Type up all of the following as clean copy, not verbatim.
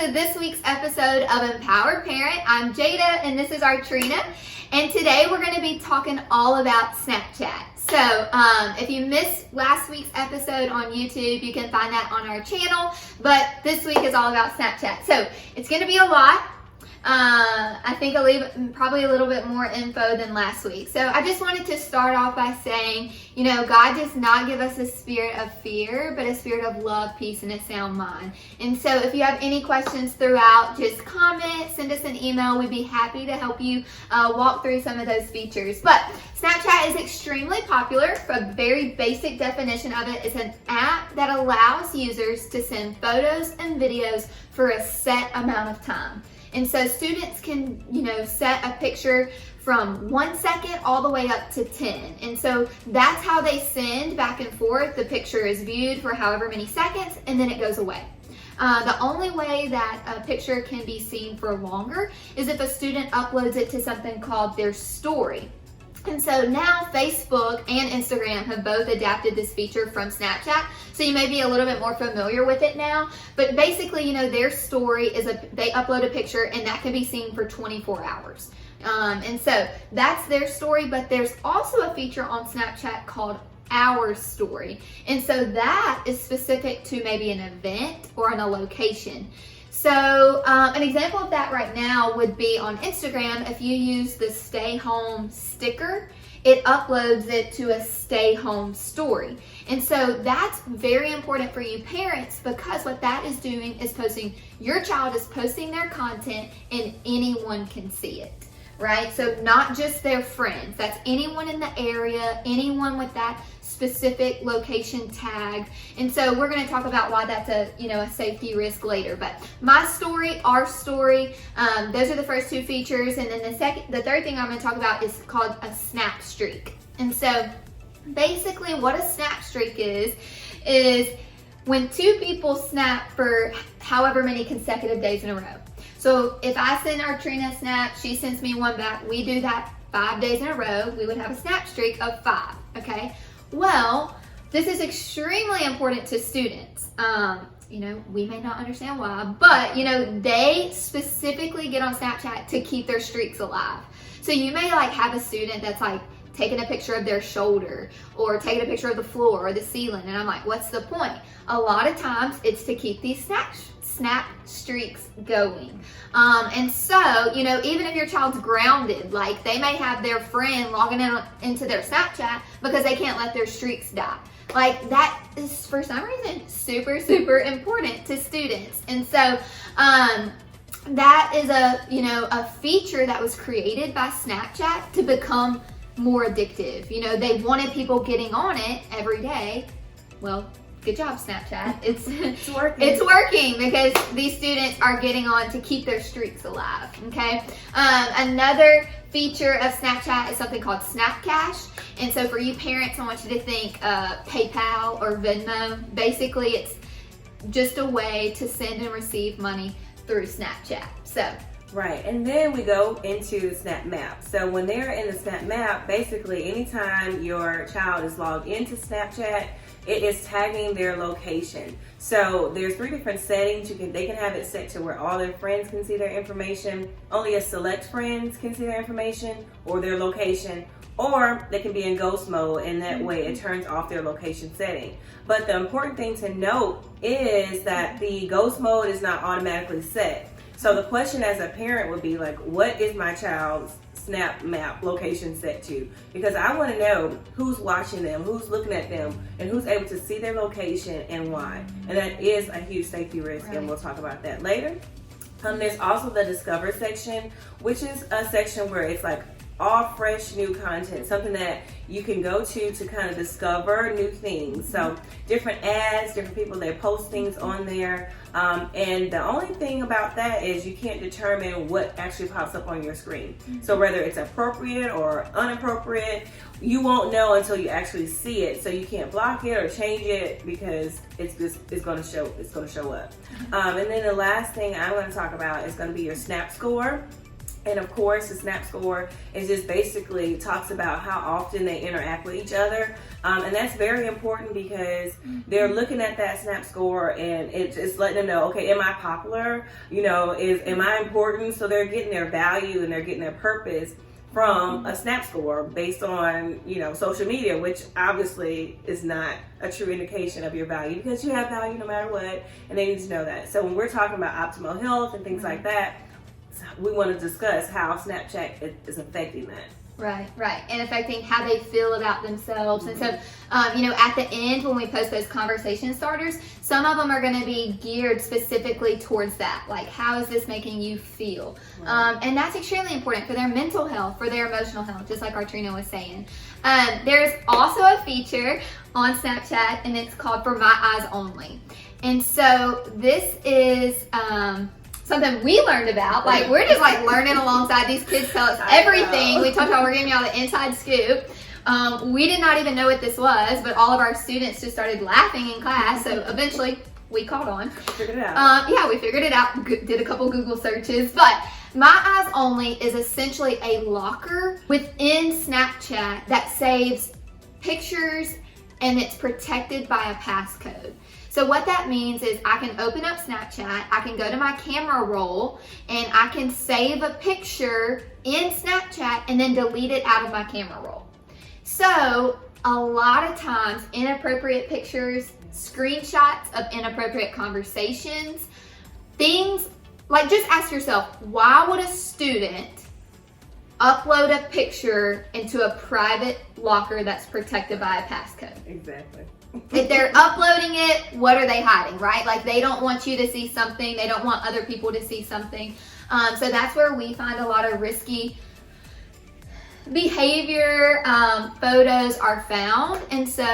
to this week's episode of Empowered Parent. I'm Jayda and this is Artrina, and today we're going to be talking all about Snapchat. So if you missed last week's episode on YouTube, you can find that on our channel, but this week is all about Snapchat. So it's going to be a lot. I think I'll leave probably a little bit more info than last week. So I just wanted to start off by saying, you know, God does not give us a spirit of fear, but a spirit of love, peace, and a sound mind. And so if you have any questions throughout, just comment, send us an email. We'd be happy to help you walk through some of those features. But Snapchat is extremely popular. For a very basic definition of it, it's an app that allows users to send photos and videos for a set amount of time. And so students can, set a picture from 1 second all the way up to 10. And so that's how they send back and forth. The picture is viewed for however many seconds and then it goes away. The only way that a picture can be seen for longer is if a student uploads it to something called their story. And so now Facebook and Instagram have both adapted this feature from Snapchat. So you may be a little bit more familiar with it now. But basically, their story is they upload a picture and that can be seen for 24 hours. And so that's their story, but there's also a feature on Snapchat called Our Story. And so that is specific to maybe an event or on a location. So an example of that right now would be on Instagram. If you use the stay home sticker, it uploads it to a stay home story. And so that's very important for you parents, because what that is doing is your child is posting their content and anyone can see it. Right? So not just their friends, that's anyone in the area, anyone with that specific location tag. And so we're going to talk about why that's a safety risk later. But my story, our story, those are the first two features. And then the third thing I'm going to talk about is called a snap streak. And so basically what a snap streak is when two people snap for however many consecutive days in a row. So if I send Artrina a snap, she sends me one back, we do that 5 days in a row, we would have a snap streak of 5, okay? Well, this is extremely important to students. We may not understand why, but they specifically get on Snapchat to keep their streaks alive. So you may have a student that's taking a picture of their shoulder or taking a picture of the floor or the ceiling, and I'm like, what's the point? A lot of times it's to keep these snap streaks going. And so, even if your child's grounded, they may have their friend logging into their Snapchat because they can't let their streaks die. That is, for some reason, super, super important to students. And so, that is a feature that was created by Snapchat to become more addictive. They wanted people getting on it every day. Well, good job, Snapchat. It's working. It's working because these students are getting on to keep their streaks alive, okay? Another feature of Snapchat is something called Snap Cash. And so for you parents, I want you to think PayPal or Venmo. Basically, it's just a way to send and receive money through Snapchat. Right, and then we go into the Snap Map. So when they're in the Snap Map, basically anytime your child is logged into Snapchat, it is tagging their location. So there's 3 different settings. They can have it set to where all their friends can see their information, only a select friends can see their information or their location, or they can be in ghost mode, and that way it turns off their location setting. But the important thing to note is that the ghost mode is not automatically set. So the question as a parent would be what is my child's Snap Map location set to? Because I want to know who's watching them, who's looking at them, and who's able to see their location and why. And that is a huge safety risk, right. And we'll talk about that later. There's also the Discover section, which is a section where it's all fresh new content, something that you can go to kind of discover new things. So different ads, different people, they post things on there. And the only thing about that is you can't determine what actually pops up on your screen. So whether it's appropriate or inappropriate, you won't know until you actually see it. So you can't block it or change it because it's going to show up. And then the last thing I want to talk about is going to be your Snap score. And of course, the Snap score is just basically talks about how often they interact with each other. And that's very important because they're looking at that Snap score and it's letting them know, okay, am I popular? Am I important? So they're getting their value and they're getting their purpose from a Snap score based on, social media, which obviously is not a true indication of your value because you have value no matter what, and they need to know that. So when we're talking about optimal health and things like that, we want to discuss how Snapchat is affecting that. Right. And affecting how they feel about themselves. And so, at the end, when we post those conversation starters, some of them are going to be geared specifically towards that. Like, how is this making you feel? Right. And that's extremely important for their mental health, for their emotional health, just like Artrina was saying. There's also a feature on Snapchat, and it's called For My Eyes Only. And so this is something we learned about. Like, we're just learning alongside these kids tell us everything. We talked about, we're giving y'all the inside scoop. We did not even know what this was, but all of our students just started laughing in class. So eventually we caught on. Figured it out. We figured it out. Did a couple Google searches. But My Eyes Only is essentially a locker within Snapchat that saves pictures, and it's protected by a passcode. So what that means is I can open up Snapchat, I can go to my camera roll, and I can save a picture in Snapchat and then delete it out of my camera roll. So a lot of times, inappropriate pictures, screenshots of inappropriate conversations, things like, just ask yourself, why would a student upload a picture into a private locker that's protected by a passcode? Exactly. If they're uploading it, what are they hiding, right? Like, they don't want you to see something. They don't want other people to see something. So that's where we find a lot of risky behavior photos are found. And so,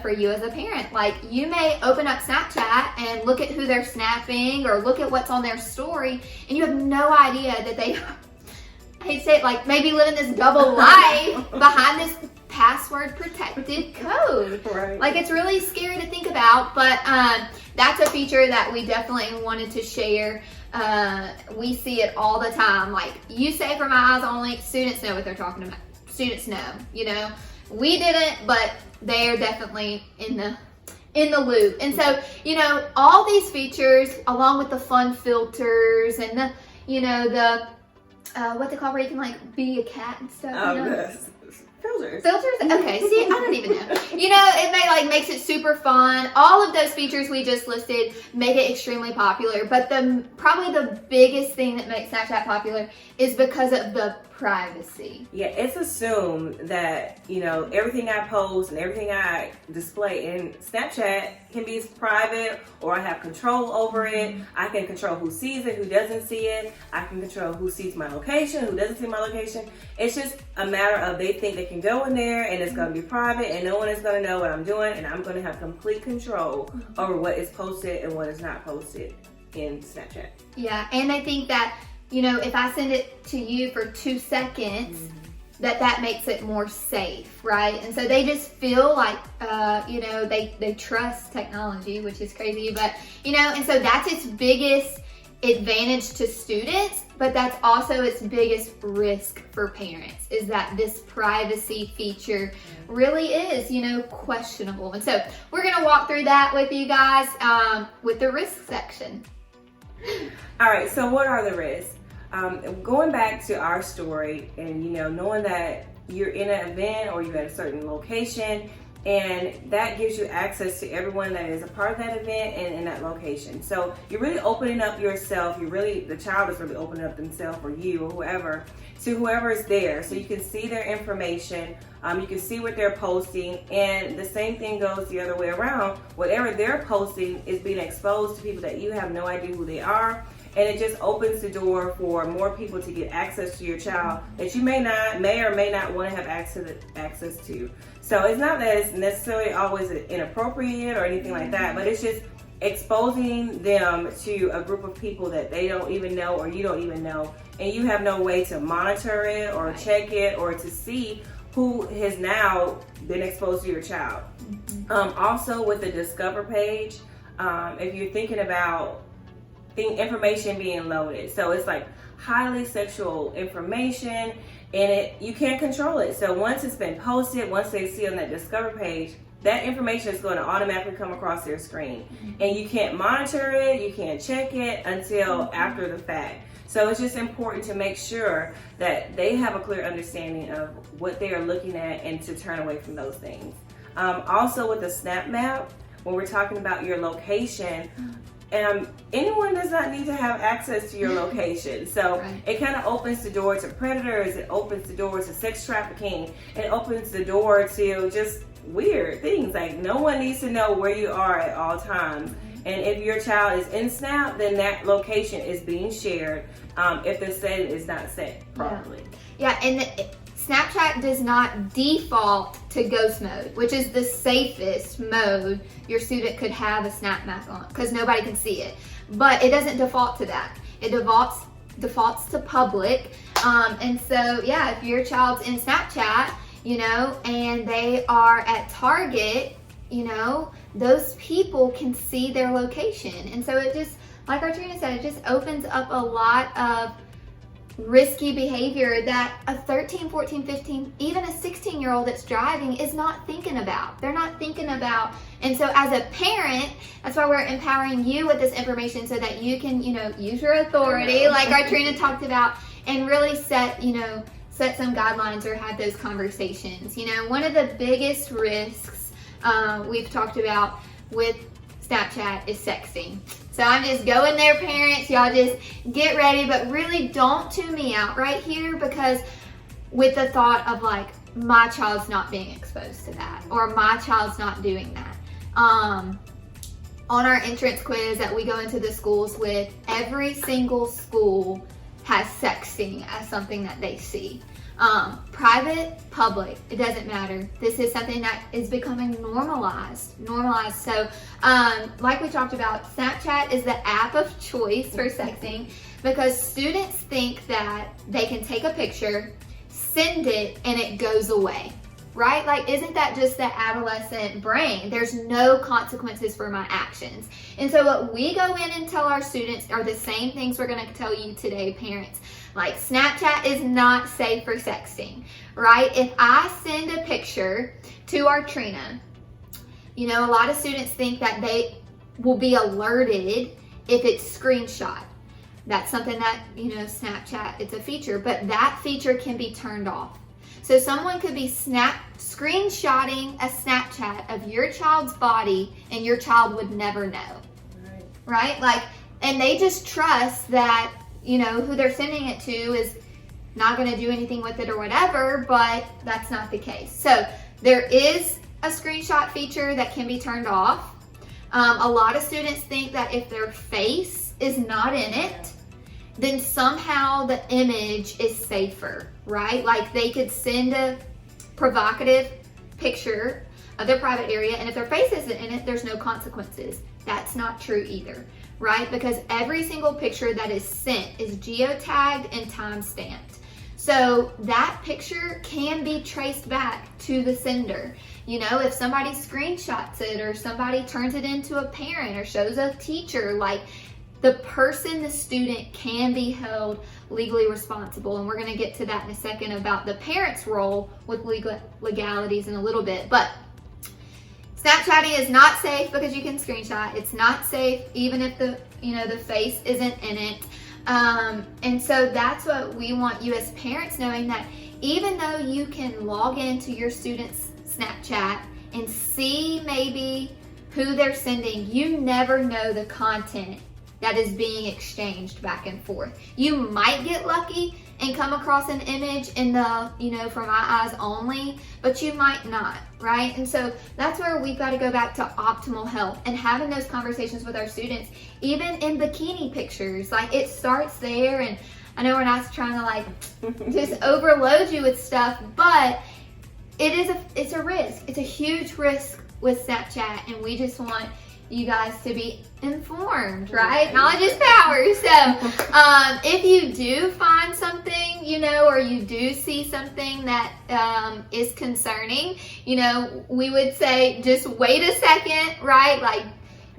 for you as a parent, like, you may open up Snapchat and look at who they're snapping or look at what's on their story, and you have no idea that they, I hate to say it, like, maybe living this double life behind this password protected code. Right. Like, it's really scary to think about, but that's a feature that we definitely wanted to share. We see it all the time. Like, you say For My Eyes Only, students know what they're talking about. Students know, we didn't, but they are definitely in the loop. And so, all these features, along with the fun filters and the, what they call where you can be a cat and stuff. Yes. Filters. Okay, see, I don't even know. It makes it super fun. All of those features we just listed make it extremely popular. But probably the biggest thing that makes Snapchat popular is because of the privacy. Yeah, it's assumed that, everything I post and everything I display in Snapchat can be private, or I have control over it. I can control who sees it, who doesn't see it. I can control who sees my location, who doesn't see my location. It's just a matter of, they think they can go in there and it's going to be private and no one is going to know what I'm doing, and I'm going to have complete control over what is posted and what is not posted in Snapchat. Yeah, and they think that, if I send it to you for 2 seconds, that makes it more safe, right? And so they just feel like, they trust technology, which is crazy, but, and so that's its biggest advantage to students, but that's also its biggest risk for parents, is that this privacy feature really is, questionable. And so we're going to walk through that with you guys with the risk section. All right, so what are the risks? Going back to our story and, knowing that you're in an event or you're at a certain location, and that gives you access to everyone that is a part of that event and in that location. So you're really opening up yourself. The child is really opening up themselves, or you or whoever, to whoever is there. So you can see their information. You can see what they're posting, and the same thing goes the other way around. Whatever they're posting is being exposed to people that you have no idea who they are. And it just opens the door for more people to get access to your child that you may or may not want to have access to. So it's not that it's necessarily always inappropriate or anything like that, but it's just exposing them to a group of people that they don't even know or you don't even know, and you have no way to monitor it or check it or to see who has now been exposed to your child. Also with the Discover page, if you're thinking about information being loaded. So it's like, highly sexual information, and you can't control it. So once it's been posted, once they see on that Discover page, that information is going to automatically come across their screen. And you can't monitor it, you can't check it until after the fact. So it's just important to make sure that they have a clear understanding of what they are looking at and to turn away from those things. Also with the Snap Map, when we're talking about your location, anyone does not need to have access to your location. So it kind of opens the door to predators, it opens the door to sex trafficking, it opens the door to just weird things. Like, no one needs to know where you are at all times. And if your child is in Snap, then that location is being shared if the setting is not set properly. Yeah, and Snapchat does not default to ghost mode, which is the safest mode your student could have a Snap Map on, because nobody can see it. But it doesn't default to that. It defaults to public. And so, yeah, if your child's in Snapchat, and they are at Target, those people can see their location. And so it just, like Artrina said, it just opens up a lot of risky behavior that a 13, 14, 15, even a 16-year-old that's driving is not thinking about. They're not thinking about. And so as a parent, that's why we're empowering you with this information so that you can, use your authority, like Artrina talked about, and really set some guidelines or have those conversations. One of the biggest risks we've talked about with Snapchat is sexting. So I'm just going there, parents. Y'all just get ready, but really don't tune me out right here, because with the thought of like, my child's not being exposed to that, or my child's not doing that. On our entrance quiz that we go into the schools with, every single school has sexting as something that they see. Private, public, it doesn't matter. This is something that is becoming normalized. So, like we talked about, Snapchat is the app of choice for sexting, because students think that they can take a picture, send it, and it goes away, right? Like, isn't that just the adolescent brain? There's no consequences for my actions. And so what we go in and tell our students are the same things we're going to tell you today, parents. Like, Snapchat is not safe for sexting, right? If I send a picture to Artrina, a lot of students think that they will be alerted if it's screenshot. That's something that, Snapchat, it's a feature, but that feature can be turned off. So someone could be screenshotting a Snapchat of your child's body and your child would never know, right? Like, and they just trust that, who they're sending it to is not going to do anything with it or whatever, but that's not the case. So there is a screenshot feature that can be turned off. A lot of students think that if their face is not in it, then somehow the image is safer, right? Like, they could send a provocative picture of their private area, and if their face isn't in it, there's no consequences. That's not true either, right? Because every single picture that is sent is geotagged and time-stamped. So that picture can be traced back to the sender. If somebody screenshots it, or somebody turns it into a parent or shows a teacher, like, the person, the student, can be held legally responsible. And we're going to get to that in a second about the parent's role with legalities in a little bit. But Snapchatting is not safe because you can screenshot. It's not safe even if the face isn't in it. And so that's what we want you as parents knowing, that even though you can log into your student's Snapchat and see maybe who they're sending, you never know the content that is being exchanged back and forth. You might get lucky and come across an image in the, for my eyes only, but you might not, right? And so that's where we've got to go back to optimal health and having those conversations with our students, even in bikini pictures. Like, it starts there, and I know we're not trying to like just overload you with stuff, but it's a risk. It's a huge risk with Snapchat, and we just want you guys to be informed, right? Knowledge is power. So if you do find something, or you do see something that is concerning, we would say just wait a second, right? Like,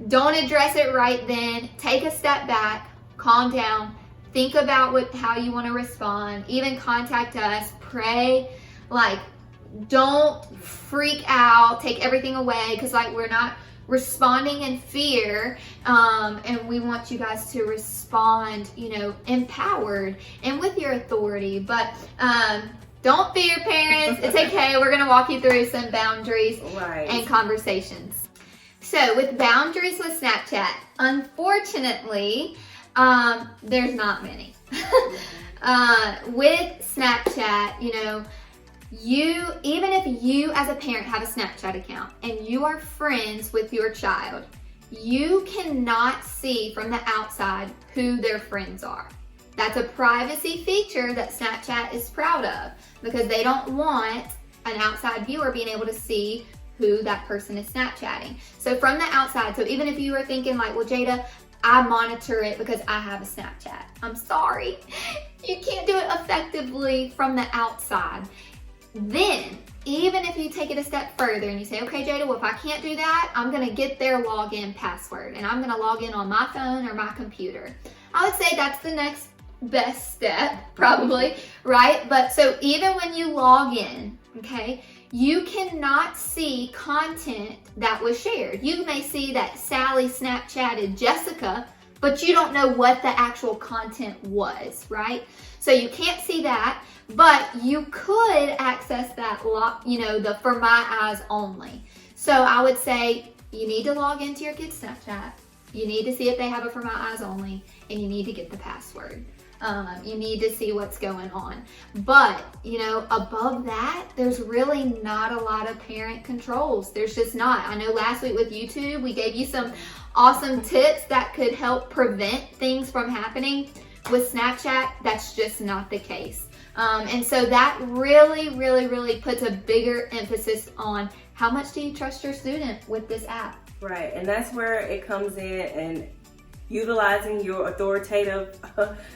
don't address it right then. Take a step back, calm down, think about how you want to respond. Even contact us, pray, like, don't freak out, take everything away, because like we're not responding in fear, and we want you guys to respond, empowered and with your authority. But don't fear, parents. It's okay. We're going to walk you through some boundaries and conversations. So with boundaries with Snapchat, unfortunately, there's not many. With Snapchat, even if you as a parent have a Snapchat account and you are friends with your child, you cannot see from the outside who their friends are. That's a privacy feature that Snapchat is proud of, because they don't want an outside viewer being able to see who that person is Snapchatting. So from the outside, so even if you were thinking like, well, Jayda, I monitor it because I have a Snapchat. I'm sorry. You can't do it effectively from the outside. Then, even if you take it a step further and you say, okay, Jayda, well, if I can't do that, I'm going to get their login password and I'm going to log in on my phone or my computer. I would say that's the next best step, probably, right? But so even when you log in, okay, you cannot see content that was shared. You may see that Sally Snapchatted Jessica, but you don't know what the actual content was, right? So you can't see that, but you could access that, the for my eyes only. So I would say you need to log into your kid's Snapchat. You need to see if they have it for my eyes only, and you need to get the password. You need to see what's going on. But, above that, there's really not a lot of parent controls. There's just not. I know last week with YouTube, we gave you some awesome tips that could help prevent things from happening. With Snapchat, that's just not the case. And so that really, really, really puts a bigger emphasis on how much do you trust your student with this app. Right, and that's where it comes in, and utilizing your authoritative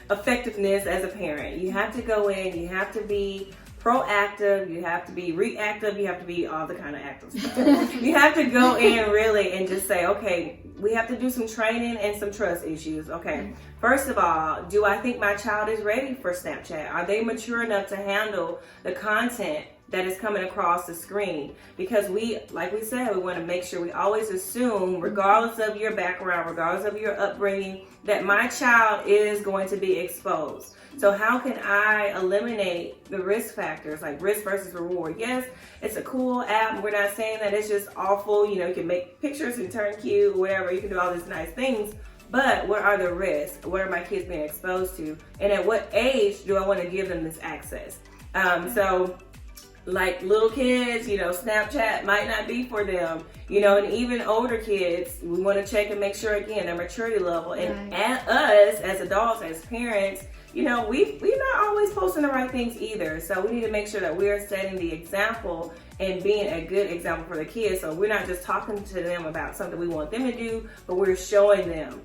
effectiveness as a parent. You have to go in, you have to be proactive, you have to be reactive, you have to be all the kind of active stuff. You have to go in really and just say, okay, we have to do some training and some trust issues. Okay, first of all, do I think my child is ready for Snapchat? Are they mature enough to handle the content that is coming across the screen? Because like we said, we want to make sure we always assume, regardless of your background, regardless of your upbringing, that my child is going to be exposed. So how can I eliminate the risk factors, like risk versus reward? Yes, it's a cool app. We're not saying that it's just awful. You can make pictures and turn cute, whatever. You can do all these nice things. But what are the risks? What are my kids being exposed to? And at what age do I want to give them this access? So like little kids, Snapchat might not be for them, and even older kids, we want to check and make sure, again, their maturity level. And at us as adults, as parents, we're not always posting the right things either. So we need to make sure that we're setting the example and being a good example for the kids. So we're not just talking to them about something we want them to do, but we're showing them.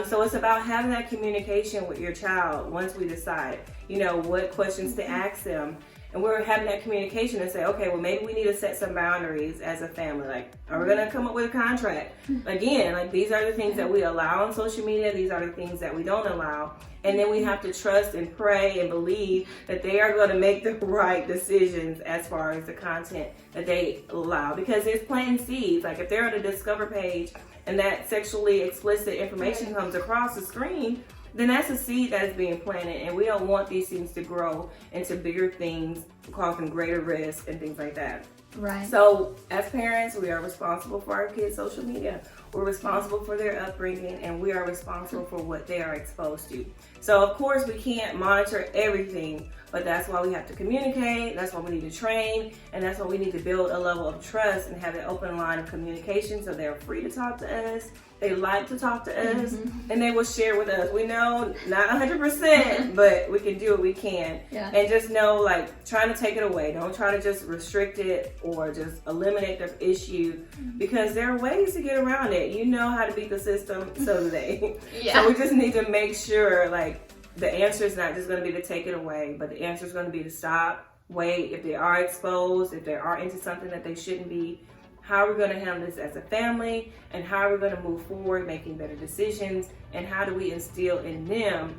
So it's about having that communication with your child once we decide, what questions to ask them. And we're having that communication and say, okay, well, maybe we need to set some boundaries as a family. Like, are we going to come up with a contract? Again, like, these are the things that we allow on social media. These are the things that we don't allow. And then we have to trust and pray and believe that they are going to make the right decisions as far as the content that they allow. Because there's planting seeds. Like, if they're on the Discover page and that sexually explicit information comes across the screen, then that's a seed that is being planted, and we don't want these things to grow into bigger things, causing greater risk and things like that. Right. So as parents, we are responsible for our kids' social media. We're responsible for their upbringing, and we are responsible for what they are exposed to. So of course we can't monitor everything, but that's why we have to communicate, that's why we need to train, and that's why we need to build a level of trust and have an open line of communication so they're free to talk to us. They like to talk to us, and they will share with us. We know not 100%, but we can do what we can. Yeah. And just know, like, trying to take it away. Don't try to just restrict it or just eliminate the issue, because there are ways to get around it. You know how to beat the system, so do they. Yeah. So we just need to make sure, like, the answer is not just going to be to take it away, but the answer is going to be to stop, wait. If they are exposed, if they are into something that they shouldn't be, how are we going to handle this as a family, and how are we going to move forward making better decisions, and how do we instill in them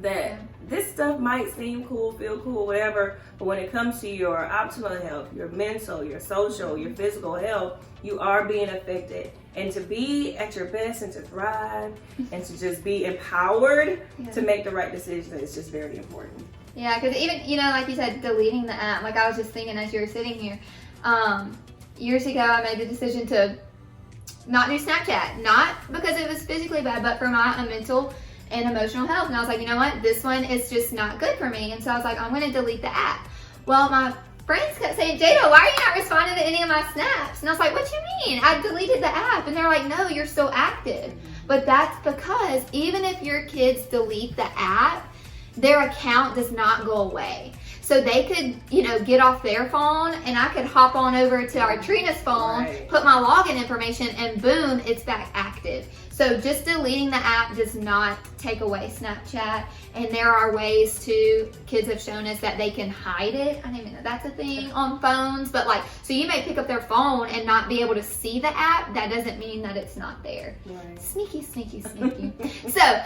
that this stuff might seem cool, feel cool, whatever, but when it comes to your optimal health, your mental, your social, your physical health, you are being affected. And to be at your best and to thrive and to just be empowered to make the right decision is just very important. Yeah, because even, like you said, deleting the app, like I was just thinking as you were sitting here, years ago I made the decision to not do Snapchat, not because it was physically bad, but for my mental and emotional health. And I was like, you know what, this one is just not good for me. And so I was like, I'm going to delete the app. Well, my friends kept saying, Jayda, why are you not responding to any of my snaps? And I was like, what do you mean? I deleted the app. And they're like, no, you're still active. But that's because even if your kids delete the app, their account does not go away. So they could, get off their phone and I could hop on over to Artrina's phone, put my login information, and boom, it's back active. So just deleting the app does not take away Snapchat. And there are ways to, kids have shown us that they can hide it. I didn't even know that's a thing on phones. But so you may pick up their phone and not be able to see the app. That doesn't mean that it's not there. Right. Sneaky, sneaky, sneaky. So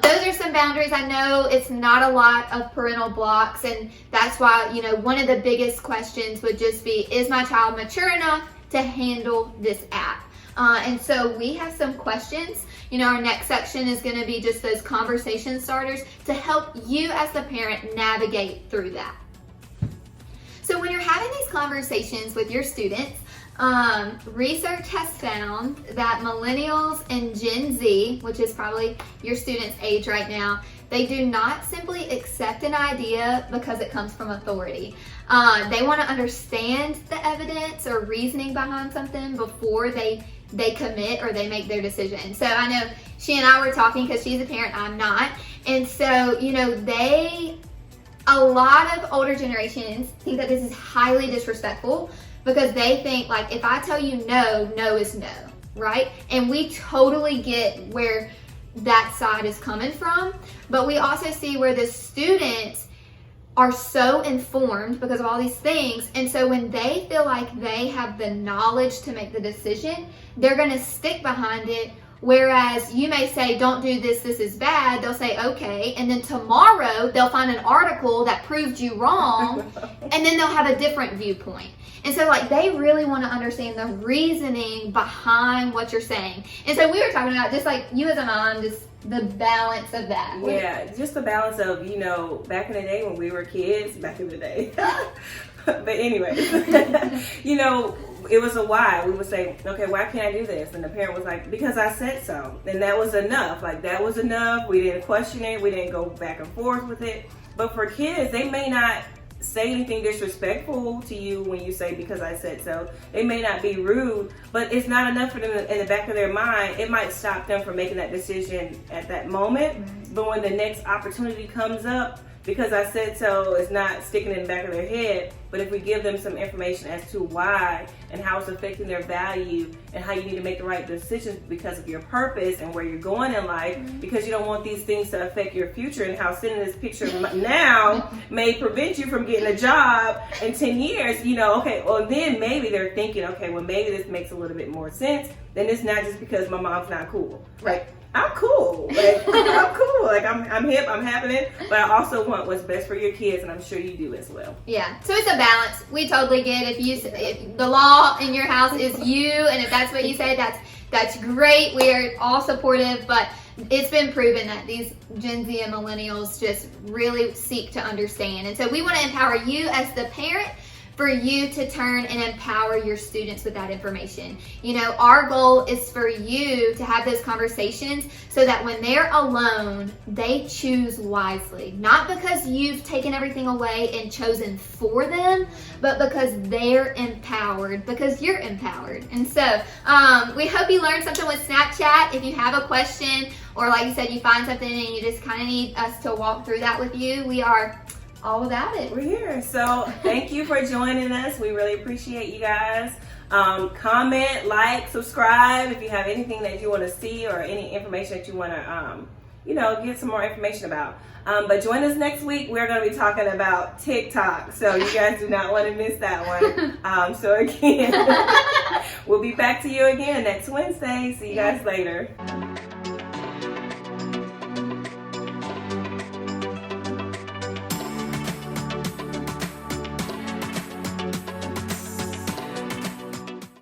those are some boundaries. I know it's not a lot of parental blocks. And that's why, one of the biggest questions would just be, is my child mature enough to handle this app? And so we have some questions. Our next section is going to be just those conversation starters to help you as the parent navigate through that. So when you're having these conversations with your students, research has found that millennials and Gen Z, which is probably your student's age right now, they do not simply accept an idea because it comes from authority. They want to understand the evidence or reasoning behind something before they commit or they make their decision. So I know she and I were talking because she's a parent, I'm not. And so, a lot of older generations think that this is highly disrespectful because they think if I tell you no, no is no, right? And we totally get where that side is coming from, but we also see where the students are so informed because of all these things, and so when they feel like they have the knowledge to make the decision, they're going to stick behind it. Whereas you may say, don't do this, this is bad. They'll say, okay. And then tomorrow they'll find an article that proved you wrong. And then they'll have a different viewpoint. And so they really want to understand the reasoning behind what you're saying. And so we were talking about just you as a mom, just the balance of that. Yeah, just the balance of, back in the day when we were kids, back in the day. But anyway, it was a why. We would say, okay, why can't I do this? And the parent was like, because I said so. And that was enough. That was enough. We didn't question it. We didn't go back and forth with it. But for kids, they may not say anything disrespectful to you when you say because I said so. They may not be rude, but it's not enough for them in the back of their mind. It might stop them from making that decision at that moment. But when the next opportunity comes up, because I said so, it's not sticking in the back of their head. But if we give them some information as to why and how it's affecting their value and how you need to make the right decisions because of your purpose and where you're going in life, because you don't want these things to affect your future, and how sending this picture now may prevent you from getting a job in 10 years, okay, well then maybe they're thinking, okay, well maybe this makes a little bit more sense. Then it's not just because my mom's not cool. Right. I'm cool. I'm cool. I'm hip, I'm happening, but I also want what's best for your kids, and I'm sure you do as well. Yeah. So it's a balance. We totally get if the law in your house is you, and if that's what you say, that's great. We are all supportive, but it's been proven that these Gen Z and millennials just really seek to understand. And so we want to empower you as the parent for you to turn and empower your students with that information. Our goal is for you to have those conversations so that when they're alone, they choose wisely. Not because you've taken everything away and chosen for them, but because they're empowered, because you're empowered. And so we hope you learned something with Snapchat. If you have a question, or like you said, you find something and you just kind of need us to walk through that with you, we are all about it. We're here. So thank you for joining us. We really appreciate you guys. Comment, like, subscribe if you have anything that you want to see or any information that you want to, get some more information about. But join us next week. We're going to be talking about TikTok. So you guys do not want to miss that one. So again, we'll be back to you again next Wednesday. See you guys later.